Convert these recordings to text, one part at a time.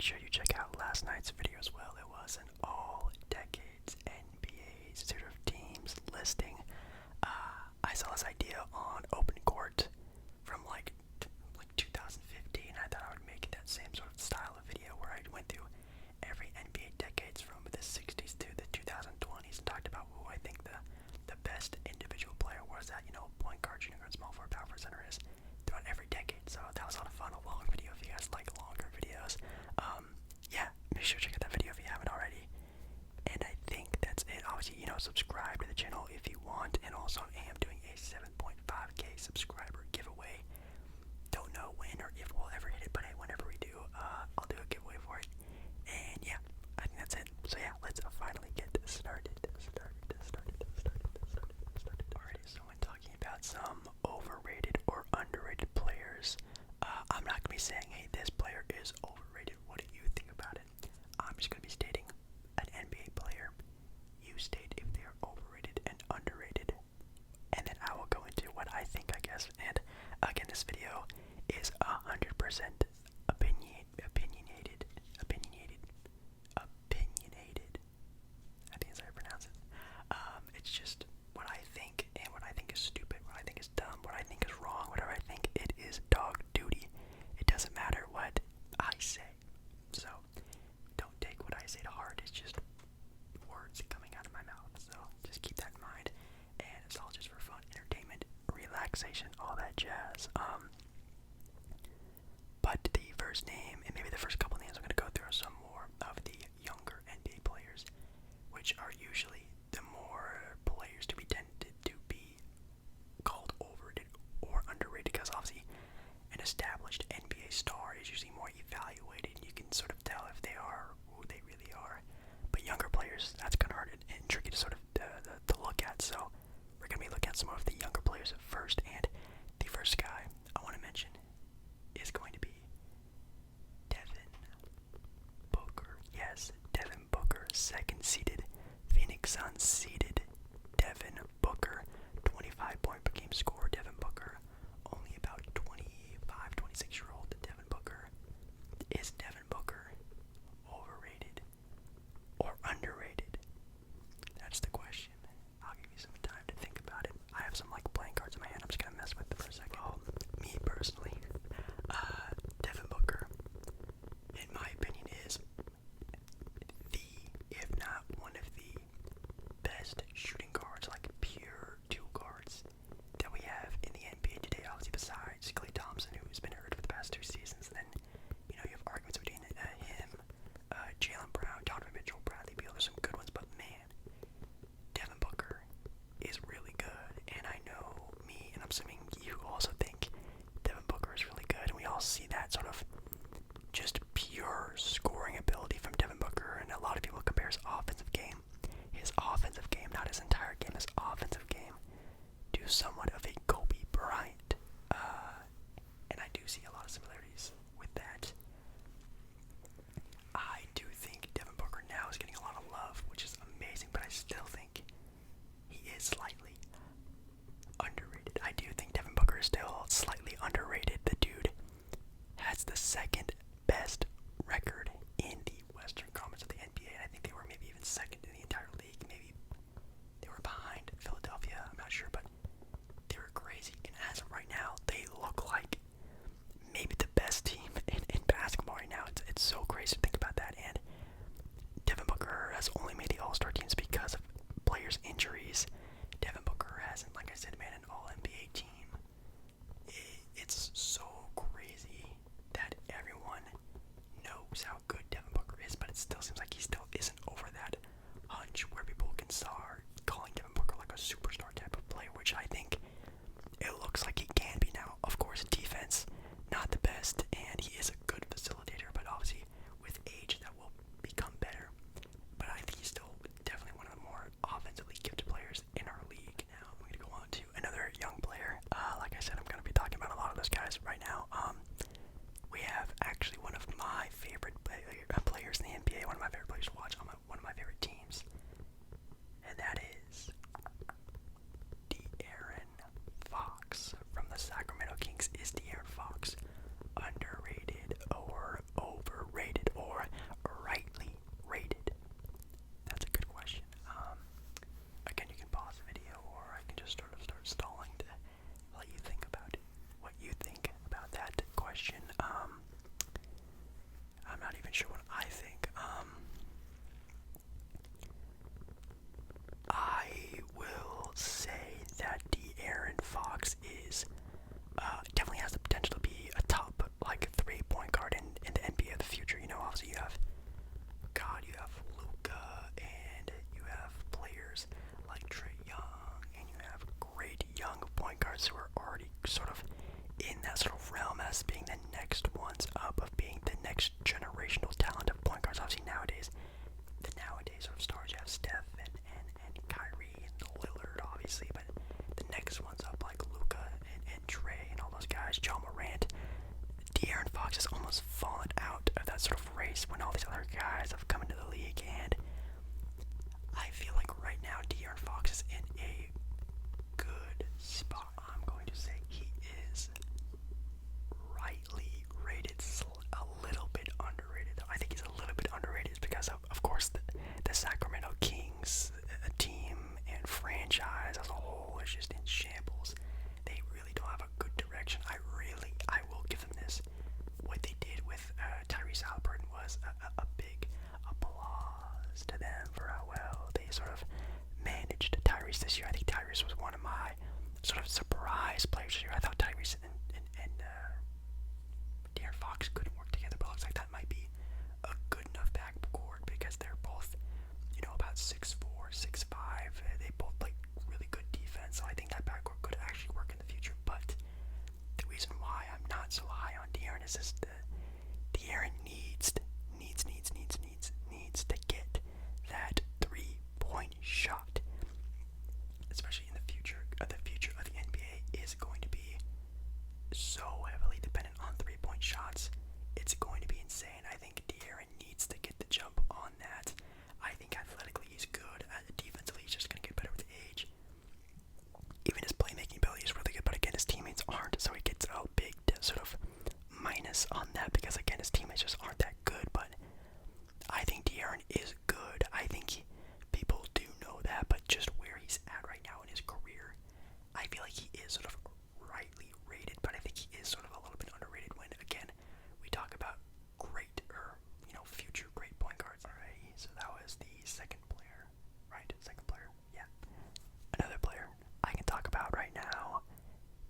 sure you check out last night's video as well. It was an all decades NBA sort of teams listing. I saw this idea on Open Court from like 2015. I thought I would make that same sort of style of video where I went through every NBA decades from the 60s to the 2020s and talked about who I think the best individual player was at, point guard, shooting guard, small forward, power forward, center is throughout every decade. So that was a lot of fun. A long video if you guys like longer videos. Yeah, make sure to check out that video if you haven't already. And I think that's it. Obviously, subscribe to the channel if you want. And also, I am doing a 7.5k subscriber giveaway. Don't know when or if we'll ever hit it, but hey, whenever we do, I'll do a giveaway for it. And yeah, I think that's it. So yeah, let's finally get started. Alrighty, so when talking about some overrated or underrated players, I'm not gonna be saying, hey, this player is overrated. What do you think about it? I'm just gonna be stating an NBA player. You state if they are overrated and underrated, and then I will go into what I think, I guess. And again, this video is 100% opinionated. I think that's how I pronounce it. It's just what I think, and what I think is stupid, what I think is dumb, what I think is wrong, whatever I think it is dog duty. It doesn't matter what I say. So don't take what I say to heart. It's just words coming out of my mouth. So just keep that in mind. And it's all just for fun, entertainment, relaxation, all that jazz. But the first name, and maybe the first couple names, I'm going to go through some more of the younger NBA players, which are usually the more players to be tended to be called overrated or underrated, because obviously an established NBA star is usually more evaluated. You can sort of tell if they are who they really are. But younger players, that's kind of hard and tricky to sort of to look at. So we're going to be looking at some of the younger players at first. And the first guy I want to mention is going to be Devin Booker. Yes, Devin Booker, second seeded Phoenix Suns seeded Devin Booker, 25 point per game score. Devin Booker, only about 25, 26-year-old Devin Booker. Is Devin Booker overrated or underrated? That's the question. I'll give you some time to think about it. I have some playing cards in my hand. I'm just gonna mess with them for a second. Well, me personally, Devin Booker, in my opinion, is if not one of the best shooting guards, like pure two guards that we have in the NBA today. Obviously, besides Klay Thompson, who's been hurt for the past 2 seasons, then you have arguments between him, Jaylen Brown, Donovan Mitchell, Bradley Beal. There's some good ones, but man, Devin Booker is really good. And I know me, and I'm assuming you also think Devin Booker is really good, and we all see that sort of just pure scoring ability from Devin Booker, and a lot of people compare his offensive game, not his entire game, his offensive game, to somewhat of a Kobe Bryant, and I do see a lot of similarities with that. I do think Devin Booker now is getting a lot of love, which is amazing, but I still think he is slightly underrated. I do think Devin Booker is still slightly underrated. The dude has the second best record in the Western Conference of the NBA, and I think they were maybe even second in the entire league. Maybe they were behind Philadelphia, I'm not sure, but they were crazy. And as of right now, they look like maybe the best team in basketball right now. It's so crazy to think about that. And Devin Booker has only made the All-Star teams because of players' injuries. Devin Booker hasn't, like I said, made an All-NBA team. It's so crazy that everyone cusp, being the next ones up, of being the next generational talent of point guards. Obviously nowadays sort of stars, you have Steph and Kyrie and Lillard, obviously, but the next ones up, like Luka and Trey and all those guys, John Morant, De'Aaron Fox has almost fallen out of that sort of race when all these other guys have come into the league, and I feel like right now De'Aaron Fox is in a good spot. I'm going to say he is rightly rated, a little bit underrated. I think he's a little bit underrated because of course, the Sacramento Kings team and franchise as a whole is just in shambles. They really don't have a good direction. I will give them this. What they did with Tyrese Haliburton was a big applause to them for how well they sort of managed Tyrese this year. I think Tyrese was one of my sort of surprise players this year. I thought Tyrese and De'Aaron Fox couldn't work together, but it looks like that might be a good enough backcourt because they're both, about 6'4", 6'5". They both play really good defense, so I think that backcourt could actually work in the future. But the reason why I'm not so high on De'Aaron is just De'Aaron needs to get that 3-point shot, especially in the future. The future of the NBA is going to be so heavily dependent on 3-point shots. It's going to be insane. I think De'Aaron needs to get the jump on that. I think athletically he's good. Defensively he's just going to get better with age. Even his playmaking ability is really good, but again his teammates aren't, so he gets a big sort of minus on that because again his teammates just aren't that good. But I think De'Aaron is good. I think people do know that, but just where he's at right now in his career, I feel like he is sort of rightly rated, but I think he is sort of a little bit underrated when again we talk about great or future great point guards. Alright, so that was the second player, right? Second player, yeah. Another player I can talk about right now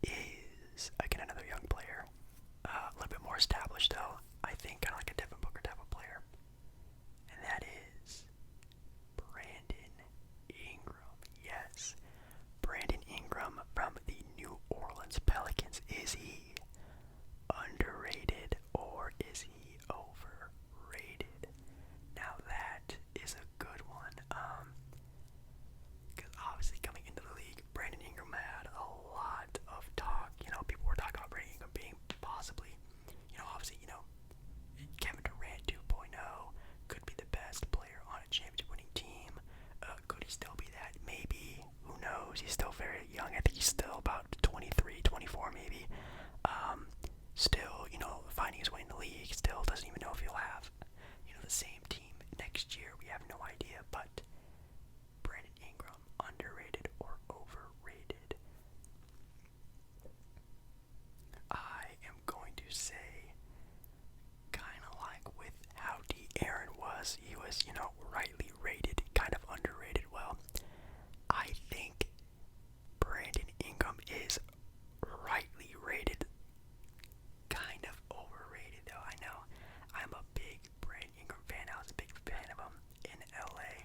is again another young player, a little bit more established though. I think kind of like a Devin Booker type of player, and that is Brandon Ingram. Yes, Brandon Ingram from the New Orleans Pelicans. Is he underrated or is he overrated? Now that is a good one. Because obviously coming into the league, Brandon Ingram had a lot of talk. People were talking about Brandon Ingram being possibly, obviously, Kevin Durant 2.0, could be the best player on a championship-winning team. Could he still be that? Maybe. Who knows? He's still very young. I think he's still about 23, 24 maybe. Still, finding his way in the league. Still doesn't even know if he'll have, the same team next year. We have no idea. But Brandon Ingram, underrated or overrated? I am going to say, kind of like with how De'Aaron was, he was, rightly rated, kind of underrated. Well, I think Brandon Ingram is rightly rated, kind of overrated though. I know I'm a big Brandon Ingram fan. I was a big fan of him in LA,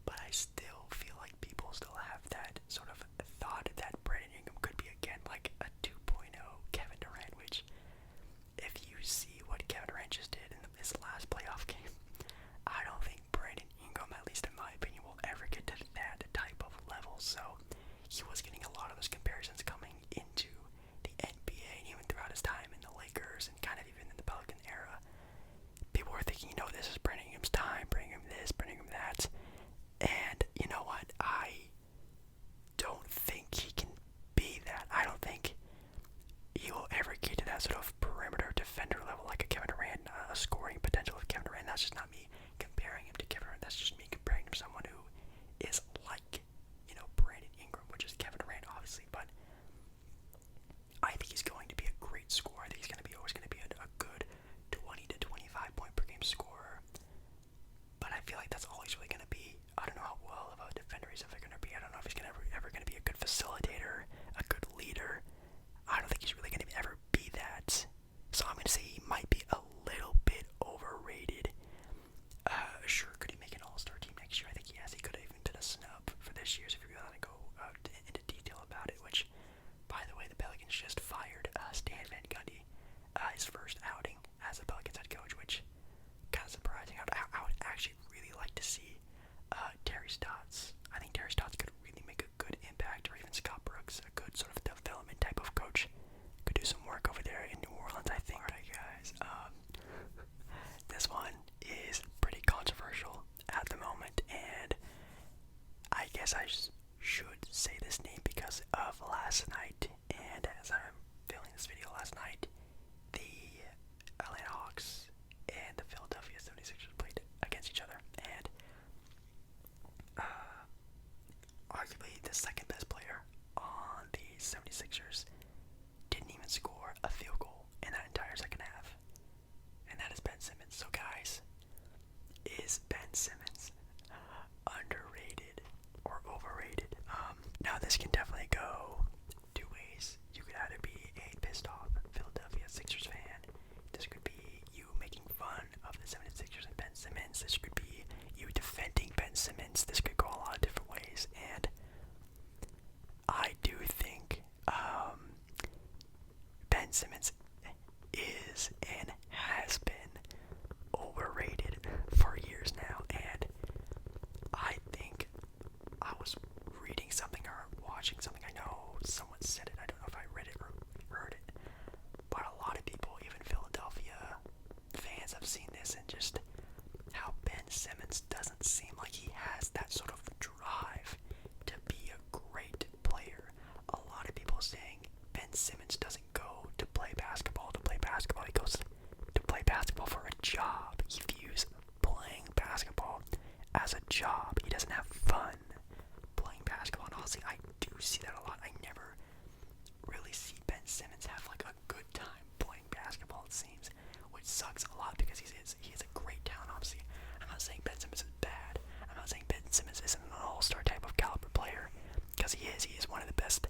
but I still feel like people still have that sort of thought that Brandon Ingram could be again like a 2.0 Kevin Durant, which if you see what Kevin Durant just did in his last playoff game, I don't think Brandon Ingram, at least in my opinion, will ever get to that type of level. So he was getting a lot of those comparisons coming into the NBA and even throughout his time in the Lakers and kind of even in the Pelican era. People were thinking, this is Brandon Ingram's time, bring him this, bring him that. And you know what? I don't think he can be that. I don't think he will ever get to that sort of perimeter defender level like a Kevin Durant, a scoring potential of Kevin Durant. That's just not me comparing him to Kevin Durant. That's just me comparing him to someone who is like, Brandon Ingram, which is Kevin Durant, obviously. But I think he's going to be a great scorer. I think he's always going to be a good 20 to 25 point per game scorer. But I feel like that's all he's really going to be. I don't know how well of a defender he's ever going to be. I don't know if he's ever going to be a good facilitator, a good leader. I don't think he's really going to ever be that. Stotts. I think Terry Stotts could really make a good impact, or even Scott Brooks, a good sort of development type of coach, could do some work over there in New Orleans, I think. Alright, guys, this one is pretty controversial at the moment, and I guess I should say this name because of last night, and as I'm filming this video last night, the Atlanta Hawks and the Philadelphia 76ers played against each other, and arguably the second best player on the 76ers didn't even score a field goal in that entire second half, and that is Ben Simmons. So guys, is Ben Simmons underrated or overrated? Now this can definitely go two ways. You could either be a pissed off Philadelphia Sixers fan. This could be you making fun of the 76ers and Ben Simmons. This could be you defending Ben Simmons. This could go a lot of different ways, and I do think Ben Simmons is and has been overrated for years now, and I think I was reading something or watching something, I know someone said it, I don't know if I read it or heard it, but a lot of people, even Philadelphia fans, have seen this, and just how Ben Simmons doesn't seem like he has that sort of drive to be a great player. A lot of people saying Ben Simmons doesn't go to play basketball, he goes to play basketball for a job. He views playing basketball as a job. He doesn't have fun playing basketball, and honestly, I do see that a lot. I never really see Ben Simmons have like a good time playing basketball, it seems, which sucks a lot because he has a great talent, obviously. I'm not saying Ben Simmons is bad. I'm not saying Ben Simmons isn't an all-star type of caliber player, because he is. He is one of the best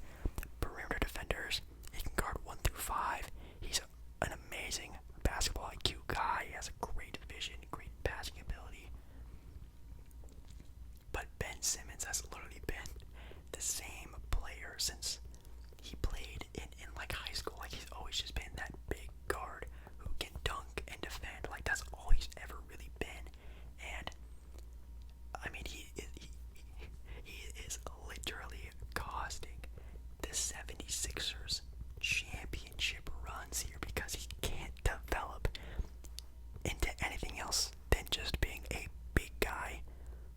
perimeter defenders. He can guard 1 through 5. He's an amazing basketball IQ guy. He has a great vision, great passing ability. But Ben Simmons has literally been the same player since he played in like high school. Like, he's always just been that big guard who can dunk and defend. Like, that's all he's ever really been. And I mean, he is literally costing the 76ers championship runs here because he can't develop into anything else than just being a big guy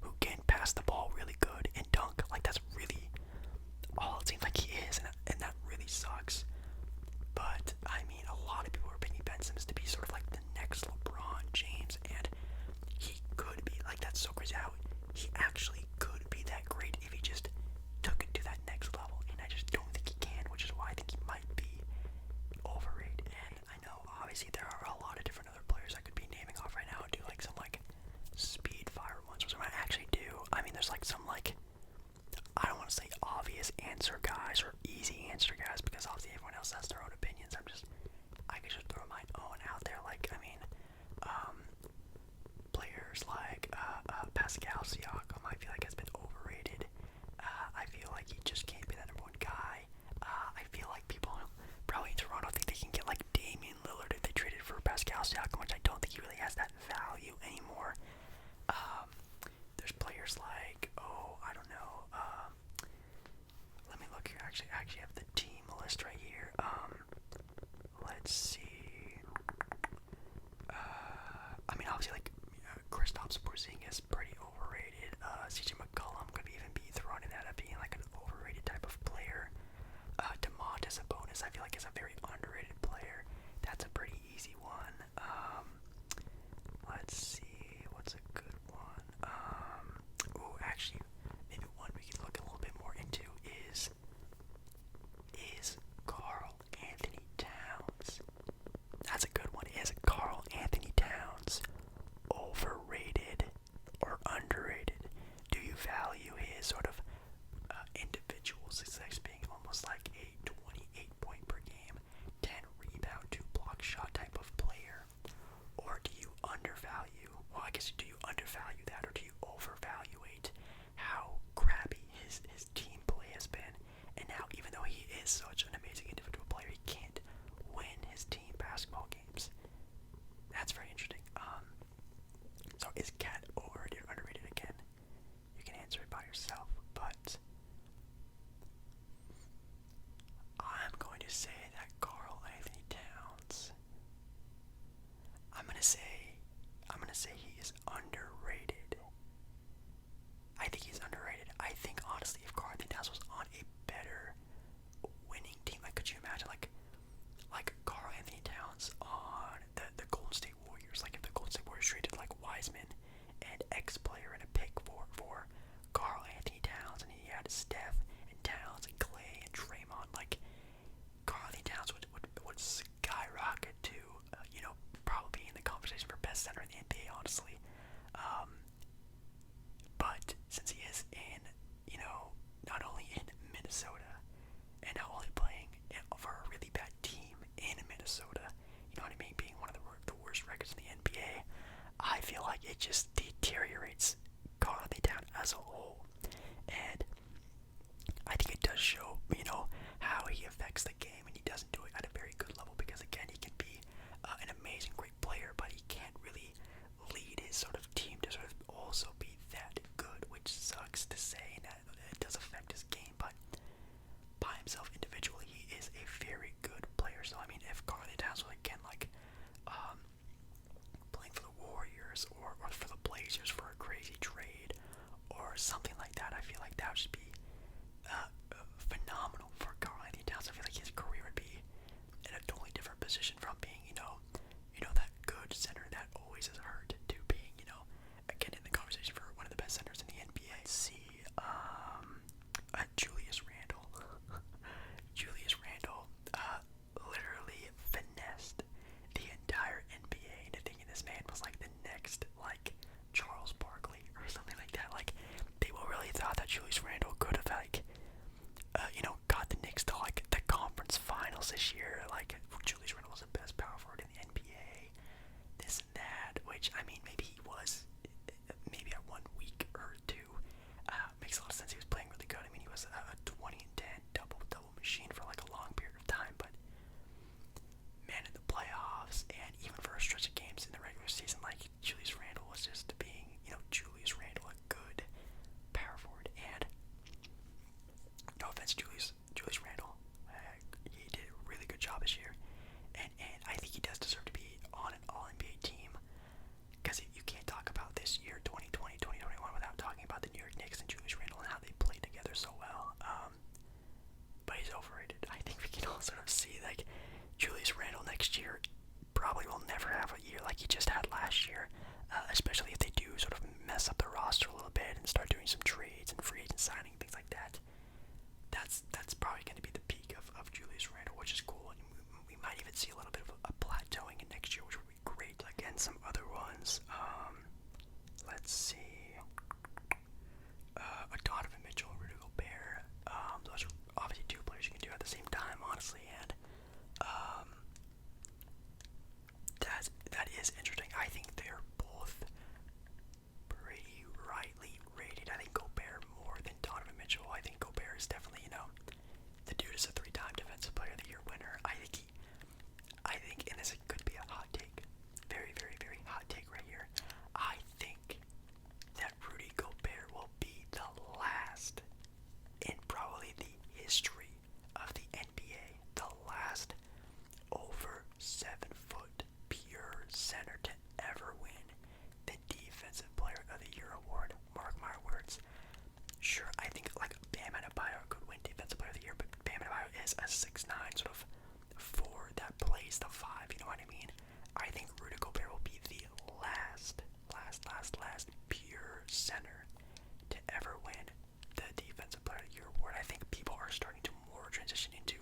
who can pass the ball really good and dunk. Like, that's really all it seems like he is, and that really sucks. But I mean, a lot of people are picking Ben Simmons to be sort of like the next LeBron James, and he could be. Like, that's so crazy how he actually could be that great if he just took it to that next level, and I just don't think he can, which is why I think he might be overrated. And I know obviously there are a lot of different other players I could be naming off right now, do like some like speed fire ones, which I might actually do. I mean, there's like some like, I don't want to say obvious answer guys or easy answer guys, because obviously everyone else has their own opinions. I could just throw my own out there. Like, I mean, players like Pascal Siakam, I feel like has been overrated. I feel like he just can't be that number one guy. I feel like people probably in Toronto think they can get like Damian Lillard if they traded for Pascal Siakam, which I don't think he really has that value anymore. There's players like, I don't know. Let me look here. Actually, I actually have the team list right here. Let's see. I mean, obviously, like, Kristaps, Porzingis, pretty overrated. CJ McCollum could even be thrown in that of being like an overrated type of player. DeMontis Sabonis, I feel like, is a very underrated player. That's a pretty easy one. Let's see, what's a good one? Actually, maybe one we could look a little bit more into is Karl feel like it just deteriorates Karl-Anthony Towns as a whole. And I think it does show, how he affects the game, and he doesn't do it at a very good level because, again, he can be an amazing, great player, but he can't really lead his sort of team to sort of also be that good, which sucks to say, and it does affect his game, but by himself individually, he is a very good player. So, I mean, if Karl-Anthony Towns was, again, like, playing for the Warriors or for the Blazers for a crazy trade or something like that, I feel like that would just be phenomenal for Karl-Anthony Towns. I feel like his career would be in a totally different position from being, that good center that always is hurt to being, again in the conversation for one of the best centers in the NBA. Let's see, Julius Randle. Julius Randle literally finessed the entire NBA into thinking this man was like the next, like, Charles Barkley or something like that. Like, people really thought that Julius Randle could have, like, got the Knicks to, like, the conference finals this year. Like, Julius Randle was the best power forward in the NBA, this and that, which, I mean, maybe he was, maybe at 1 week or two. Makes a lot of sense. He was playing really good. I mean, he was a 20 and 10 double machine for, like, a long period of time, but man, in the playoffs and even for a stretch of games in the regular season, like, Julius Randle was just being, Julius Randle, a good power forward. And no offense, Julius Randle, he did a really good job this year, and I think he does deserve to be on an All-NBA team, because you can't talk about this year, 2020, 2021, without talking about the New York Knicks and Julius Randle and how they played together so well. But he's overrated. I think we can all sort of see, like, Julius Randle next year probably will never have a year like he just had last year, especially if they do sort of mess up the roster a little bit and start doing some trades and free agent signing, things like that. That's probably going to be the peak of Julius Randle, which is cool, and we might even see a little bit of a plateauing in next year, which would be great. Again, some other ones, let's see, Donovan Mitchell and Rudy Gobert. Those are obviously two players you can do at the same time, honestly, and that is interesting. I think they're both pretty rightly rated. I think Gobert more than Donovan Mitchell. I think Gobert is definitely, the dude is a 3-time Defensive Player of the Year winner. I think, and this could be a hot take, very, very, very hot take right here. I think that Rudy Gobert will be the last in probably the history of the NBA, the last over 7-foot pure center to ever win the Defensive Player of the Year award. Mark my words. Sure, I think, like, Bam Adebayo could win Defensive Player of the Year, but Bam Adebayo is a 6'9", sort of forward that plays the 5, you know what I mean? I think Rudy Gobert will be the last pure center to ever win the Defensive Player of the Year award. I think people are starting to more transition into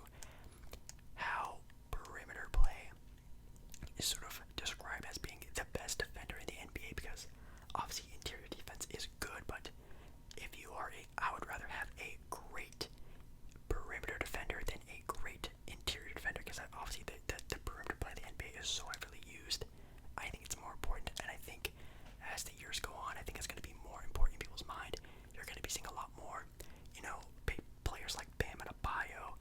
how perimeter play is sort of described as being the best defender in the NBA, because obviously interior defense is good, but if you are I would rather have a great perimeter defender than a great interior defender, because obviously the perimeter play of the NBA is so heavily used. I think it's more important, and I think as the years go on, I think it's going to be more important in people's mind. You're going to be seeing a lot more, players like Bam Adebayo,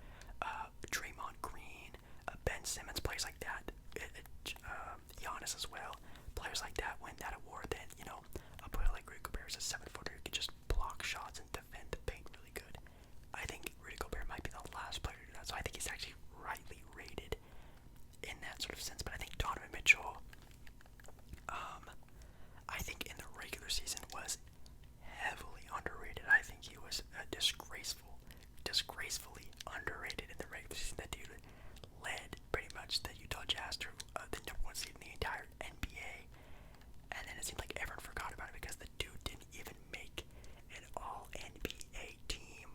Draymond Green, Ben Simmons, players like that, Giannis as well, players like that win that award. Then, a player like Rudy Gobert is a 7-footer who can just block shots and defend the paint really good. I think Rudy Gobert might be the last player to do that, so I think he's actually rightly rated in that sort of sense. But I think Donovan Mitchell, I think in the regular season was heavily underrated. I think he was disgracefully underrated in the regular season. That dude led pretty much the Utah Jazz to the #1 seed in the entire NBA, and then it seemed like everyone forgot about it because the dude didn't even make an All-NBA team.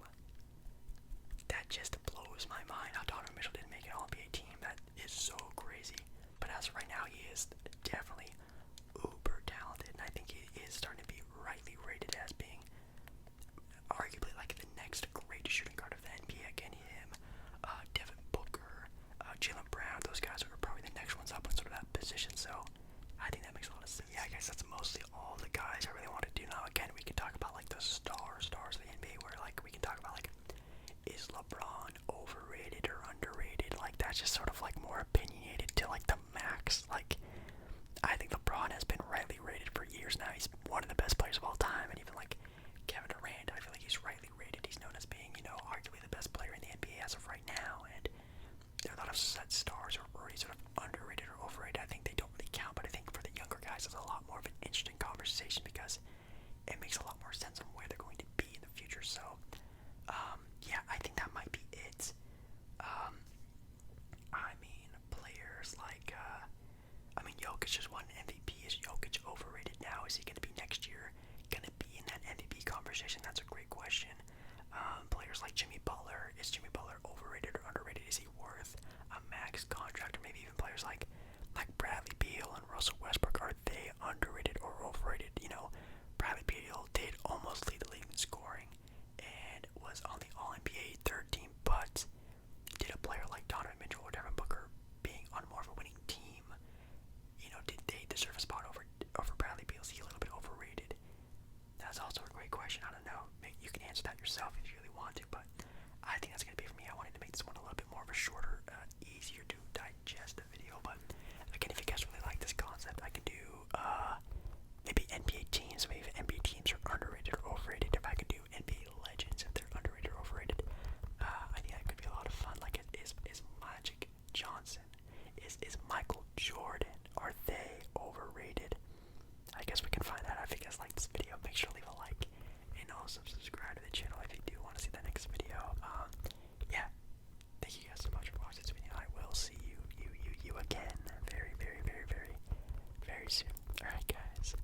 That just blows my mind how Donovan Mitchell didn't make an All-NBA team. That is so crazy. But as of right now, he is definitely uber talented, and I think he is starting to be rightly rated as being arguably like the next great shooting guard of the NBA. Again, him, Devin Booker, Jaylen Brown, those guys are probably the next ones up in sort of that position. So I think that makes a lot of sense. Yeah, I guess that's most opinionated to like the max. Like, I think LeBron has been rightly rated for years now. He's one of the best players of all time, and even like Kevin Durant, I feel like he's rightly rated. He's known as being, arguably the best player in the NBA as of right now. And there are a lot of set stars who are already sort of underrated or overrated. I think they don't really count, but I think for the younger guys, it's a lot more of an interesting conversation because it makes a lot more sense on where they're going to be in the future. So, yeah, I think that might be it. I mean, players like, Jokic just won MVP. Is Jokic overrated now? Is he going to be next year going to be in that MVP conversation? That's a great question. Players like Jimmy Butler, is Jimmy Butler overrated or underrated? Is he worth a max contract? Or maybe even players like Bradley Beal and Russell Westbrook, are they underrated or overrated? Bradley Beal did almost lead the league in scoring and was on the All-NBA third team, but did a player like Donovan Mitchell or Devin Booker being on more of a winning team, did they deserve a spot over Bradley Beal? Is he a little bit overrated? That's also a great question. I don't know. You can answer that yourself if you really want to, but I think that's going to be it for me. I wanted to make this one a little bit more of a shorter, easier to digest video, but again, if you guys really like this concept, I can do maybe NBA teams. Maybe if NBA teams are underrated or overrated. If I could do NBA legends, if they're underrated or overrated, I think that could be a lot of fun. Like, is Magic Johnson, is Michael Jordan, are they overrated? I guess we can find that out. If you guys like this video, make sure to leave a like and also subscribe to the channel if you do want to see the next video. Yeah, thank you guys so much for watching this video. I will see you again very, very, very, very, very soon. Alright, guys.